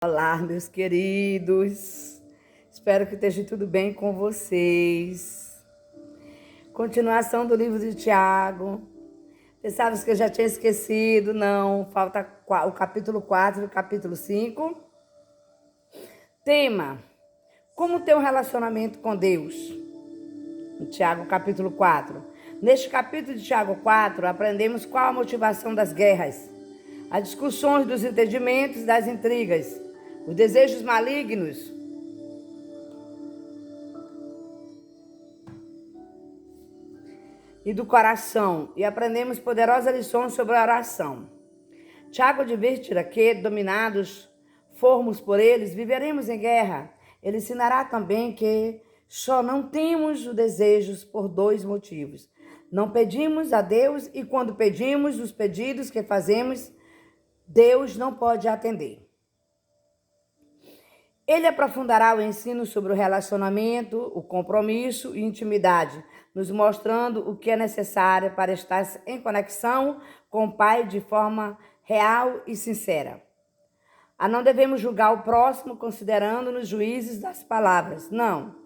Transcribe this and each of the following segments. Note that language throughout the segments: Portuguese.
Olá, meus queridos. Espero que esteja tudo bem com vocês. Continuação do livro de Tiago. Pensava que eu já tinha esquecido. Não, falta o capítulo 4 e o capítulo 5. Tema: como ter um relacionamento com Deus? Em Tiago, capítulo 4. Neste capítulo de Tiago 4, aprendemos qual a motivação das guerras, as discussões dos entendimentos, das intrigas, os desejos malignos e do coração, e aprendemos poderosas lições sobre a oração. Tiago advertirá que, dominados formos por eles, viveremos em guerra. Ele ensinará também que só não temos os desejos por dois motivos. Não pedimos a Deus e quando pedimos, os pedidos que fazemos, Deus não pode atender. Ele aprofundará o ensino sobre o relacionamento, o compromisso e intimidade, nos mostrando o que é necessário para estar em conexão com o Pai de forma real e sincera. Não devemos julgar o próximo considerando-nos juízes das palavras. Não.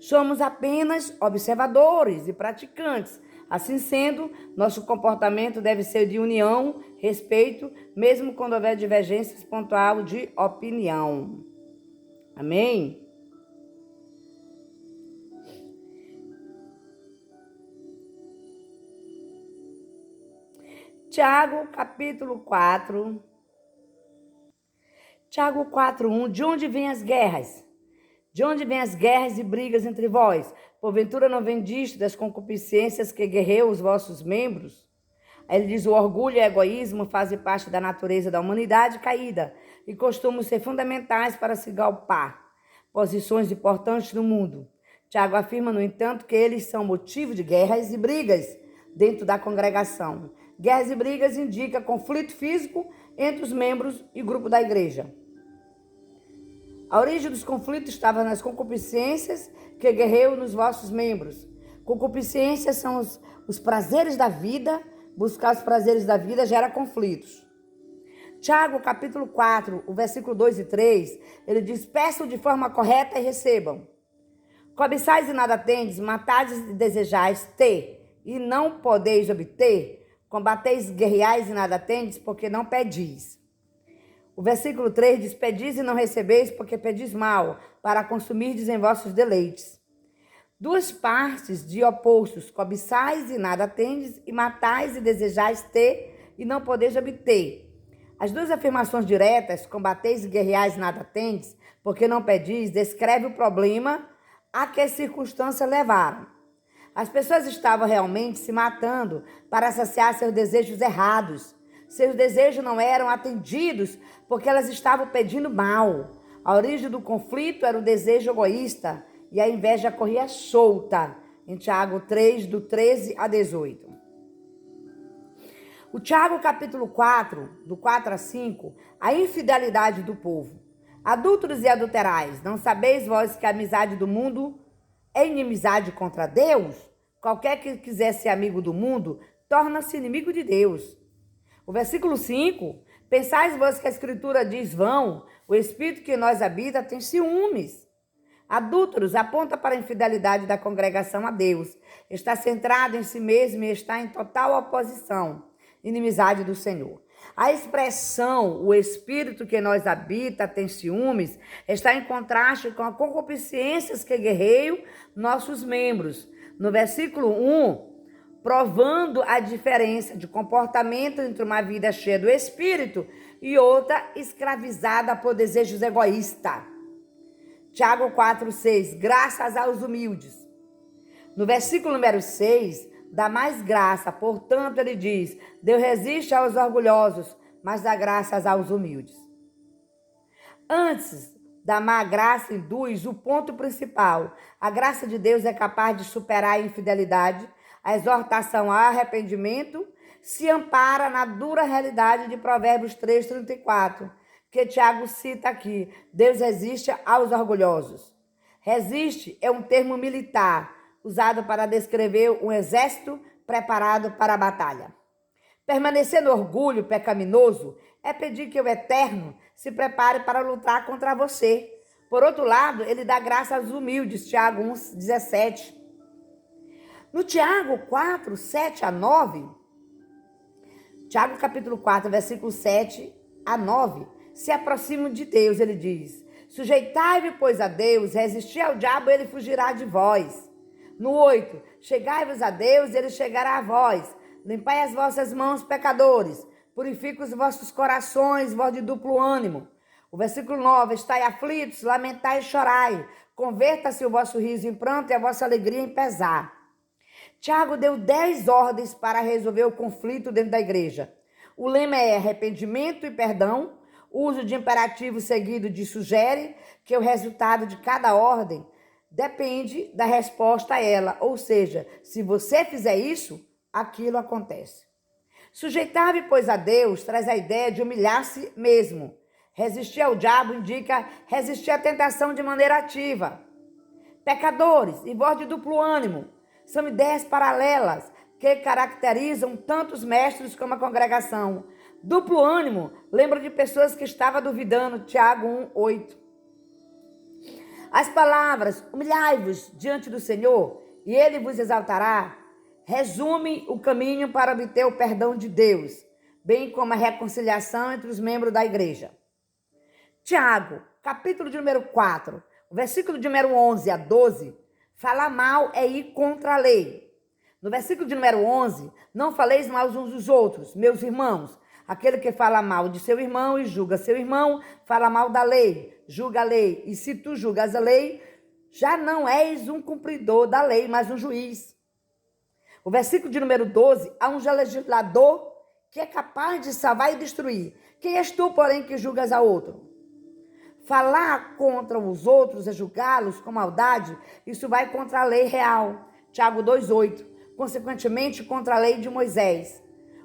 Somos apenas observadores e praticantes. Assim sendo, nosso comportamento deve ser de união, respeito, mesmo quando houver divergências pontual de opinião. Amém? Tiago, capítulo 4. Tiago 4:1. De onde vêm as guerras? De onde vêm as guerras e brigas entre vós? Porventura não vendiste das concupiscências que guerreiam os vossos membros? Aí ele diz: o orgulho e o egoísmo fazem parte da natureza da humanidade caída e costumam ser fundamentais para se galpar posições importantes no mundo. Tiago afirma, no entanto, que eles são motivo de guerras e brigas dentro da congregação. Guerras e brigas indicam conflito físico entre os membros e grupo da igreja. A origem dos conflitos estava nas concupiscências que guerreiam nos vossos membros. Concupiscências são os prazeres da vida. Buscar os prazeres da vida gera conflitos. Tiago, capítulo 4, o versículo 2 e 3, ele diz: peçam de forma correta e recebam. Cobiçais e nada tendes, matais e desejais ter, e não podeis obter. Combateis, guerreais e nada tendes, porque não pedis. O versículo 3 diz: pedis e não recebeis, porque pedis mal, para consumirdes em vossos deleites. Duas partes de opostos: cobiçais e nada tendes, e matais e desejais ter, e não podeis obter. As duas afirmações diretas, combateis e guerreais e nada tendes, porque não pedis, descreve o problema a que as circunstâncias levaram. As pessoas estavam realmente se matando para saciar seus desejos errados. Seus desejos não eram atendidos porque elas estavam pedindo mal. A origem do conflito era o desejo egoísta e a inveja corria solta. Em Tiago 3, do 13 a 18. O Tiago capítulo 4, do 4 a 5, a infidelidade do povo. Adúlteros e adulterais, não sabeis vós que a amizade do mundo é inimizade contra Deus? Qualquer que quiser ser amigo do mundo, torna-se inimigo de Deus. O versículo 5, pensais vós que a escritura diz vão, o espírito que em nós habita tem ciúmes. Adúlteros aponta para a infidelidade da congregação a Deus. Está centrado em si mesmo e está em total oposição. Inimizade do Senhor. A expressão, o espírito que em nós habita, tem ciúmes, está em contraste com as concupiscências que guerreiam nossos membros. No versículo 1, provando a diferença de comportamento entre uma vida cheia do espírito e outra escravizada por desejos egoístas. Tiago 4:6, graças aos humildes. No versículo número 6, dá mais graça, portanto, ele diz: Deus resiste aos orgulhosos, mas dá graças aos humildes. Antes da má graça induz o ponto principal. A graça de Deus é capaz de superar a infidelidade, a exortação ao arrependimento, se ampara na dura realidade de Provérbios 3:34, que Tiago cita aqui. Deus resiste aos orgulhosos. Resiste é um termo militar, usado para descrever um exército preparado para a batalha. Permanecer no orgulho pecaminoso é pedir que o Eterno se prepare para lutar contra você. Por outro lado, ele dá graça aos humildes, Tiago 1,17. No Tiago 4, 7 a 9, Tiago capítulo 4, versículo 7 a 9, se aproximam de Deus, ele diz: sujeitai-vos, pois, a Deus, resisti ao diabo, ele fugirá de vós. No 8, chegai-vos a Deus, ele chegará a vós. Limpai as vossas mãos, pecadores, purifica os vossos corações, vós de duplo ânimo. O versículo 9, estai aflitos, lamentai e chorai, converta-se o vosso riso em pranto e a vossa alegria em pesar. Tiago deu 10 ordens para resolver o conflito dentro da igreja. O lema é arrependimento e perdão. O uso de imperativo seguido de sugere que o resultado de cada ordem depende da resposta a ela. Ou seja, se você fizer isso, aquilo acontece. Sujeitar-me, pois, a Deus traz a ideia de humilhar-se mesmo. Resistir ao diabo indica resistir à tentação de maneira ativa. Pecadores e voz de duplo ânimo são ideias paralelas que caracterizam tanto os mestres como a congregação. Duplo ânimo lembra de pessoas que estavam duvidando, Tiago 1:8. As palavras, humilhai-vos diante do Senhor e Ele vos exaltará, resume o caminho para obter o perdão de Deus, bem como a reconciliação entre os membros da igreja. Tiago, capítulo de número 4, o versículo de número 11 a 12, falar mal é ir contra a lei. No versículo de número 11, não faleis mal uns dos outros, meus irmãos. Aquele que fala mal de seu irmão e julga seu irmão, fala mal da lei, julga a lei. E se tu julgas a lei, já não és um cumpridor da lei, mas um juiz. O versículo de número 12, há um legislador que é capaz de salvar e destruir. Quem és tu, porém, que julgas a outro? Falar contra os outros é julgá-los com maldade, isso vai contra a lei real. Tiago 2:8. Consequentemente, contra a lei de Moisés.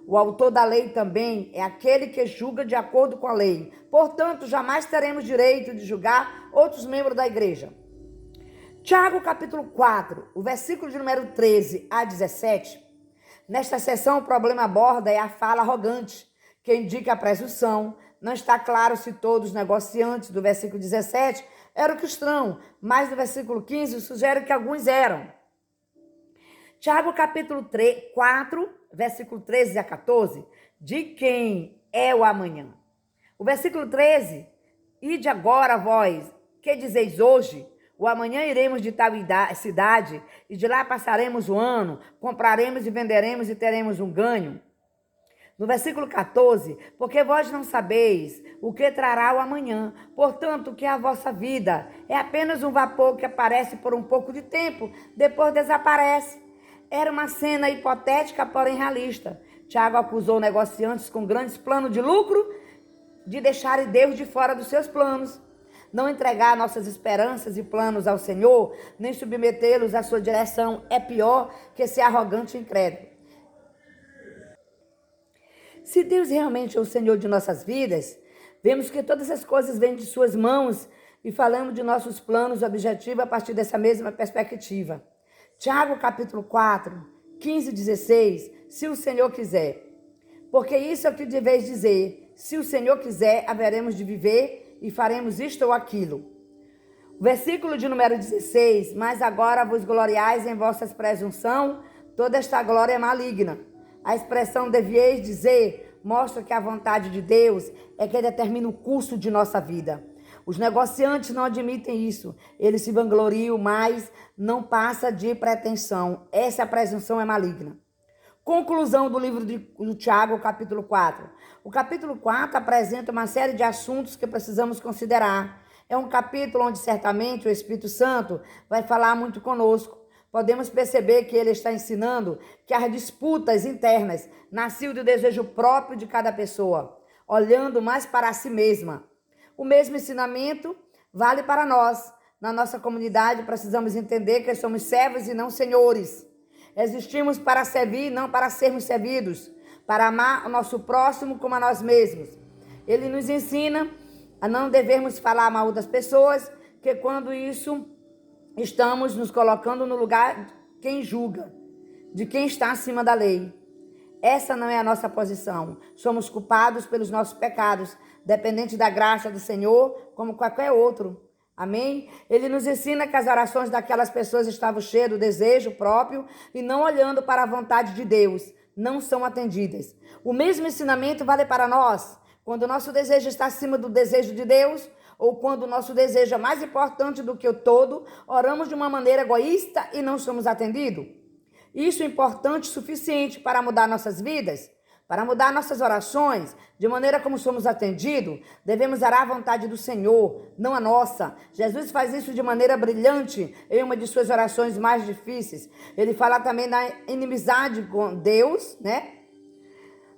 O autor da lei também é aquele que julga de acordo com a lei. Portanto, jamais teremos direito de julgar outros membros da igreja. Tiago capítulo 4, o versículo de número 13 a 17. Nesta seção, o problema aborda é a fala arrogante, que indica a presunção. Não está claro se todos os negociantes do versículo 17 eram cristãos, mas no versículo 15 sugere que alguns eram. Tiago capítulo 4, versículo 13 a 14, de quem é o amanhã. O versículo 13, ide agora vós, que dizeis hoje? O amanhã iremos de tal cidade, e de lá passaremos o ano, compraremos e venderemos e teremos um ganho. No versículo 14, porque vós não sabeis o que trará o amanhã, portanto, que a vossa vida é apenas um vapor que aparece por um pouco de tempo, depois desaparece. Era uma cena hipotética, porém realista. Tiago acusou negociantes com grandes planos de lucro de deixarem Deus de fora dos seus planos. Não entregar nossas esperanças e planos ao Senhor, nem submetê-los à sua direção, é pior que ser arrogante e incrédulo. Se Deus realmente é o Senhor de nossas vidas, vemos que todas as coisas vêm de suas mãos e falamos de nossos planos objetivos a partir dessa mesma perspectiva. Tiago capítulo 4, 15 e 16, se o Senhor quiser. Porque isso é o que deveis dizer. Se o Senhor quiser, haveremos de viver e faremos isto ou aquilo. O versículo de número 16, mas agora vos gloriais em vossas presunção, toda esta glória é maligna. A expressão devieis dizer mostra que a vontade de Deus é que determina o curso de nossa vida. Os negociantes não admitem isso. Eles se vangloriam, mas não passa de pretensão. Essa presunção é maligna. Conclusão do livro do Tiago, capítulo 4. O capítulo 4 apresenta uma série de assuntos que precisamos considerar. É um capítulo onde certamente o Espírito Santo vai falar muito conosco. Podemos perceber que ele está ensinando que as disputas internas nasciam do desejo próprio de cada pessoa, olhando mais para si mesma. O mesmo ensinamento vale para nós. Na nossa comunidade, precisamos entender que somos servos e não senhores. Existimos para servir, não para sermos servidos, para amar o nosso próximo como a nós mesmos. Ele nos ensina a não devermos falar mal das pessoas, que quando isso estamos nos colocando no lugar de quem julga, de quem está acima da lei. Essa não é a nossa posição. Somos culpados pelos nossos pecados, dependente da graça do Senhor, como qualquer outro. Amém? Ele nos ensina que as orações daquelas pessoas estavam cheias do desejo próprio e não olhando para a vontade de Deus, não são atendidas. O mesmo ensinamento vale para nós. Quando o nosso desejo está acima do desejo de Deus, ou quando o nosso desejo é mais importante do que o todo, oramos de uma maneira egoísta e não somos atendidos. Isso é importante o suficiente para mudar nossas vidas? Para mudar nossas orações, de maneira como somos atendidos, devemos orar a vontade do Senhor, não a nossa. Jesus faz isso de maneira brilhante em uma de suas orações mais difíceis. Ele fala também da inimizade com Deus, né?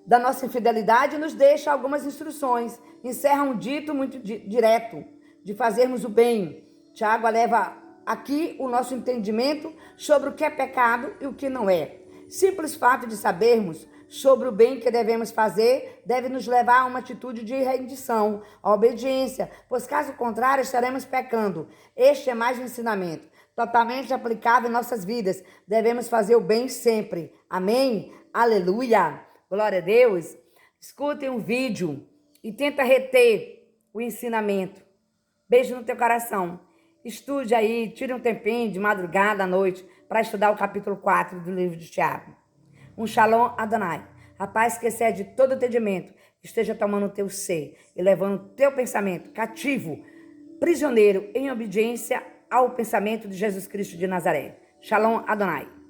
Da nossa infidelidade e nos deixa algumas instruções. Encerra um dito muito direto, de fazermos o bem. Tiago leva aqui o nosso entendimento sobre o que é pecado e o que não é. Simples fato de sabermos sobre o bem que devemos fazer deve nos levar a uma atitude de rendição, a obediência, pois caso contrário estaremos pecando. Este é mais um ensinamento, totalmente aplicável em nossas vidas. Devemos fazer o bem sempre. Amém? Aleluia! Glória a Deus! Escutem um vídeo e tenta reter o ensinamento. Beijo no teu coração. Estude aí, tire um tempinho de madrugada à noite para estudar o capítulo 4 do livro de Tiago. Um Shalom Adonai. A paz que excede todo entendimento esteja tomando o teu ser e levando o teu pensamento cativo, prisioneiro, em obediência ao pensamento de Jesus Cristo de Nazaré. Shalom Adonai.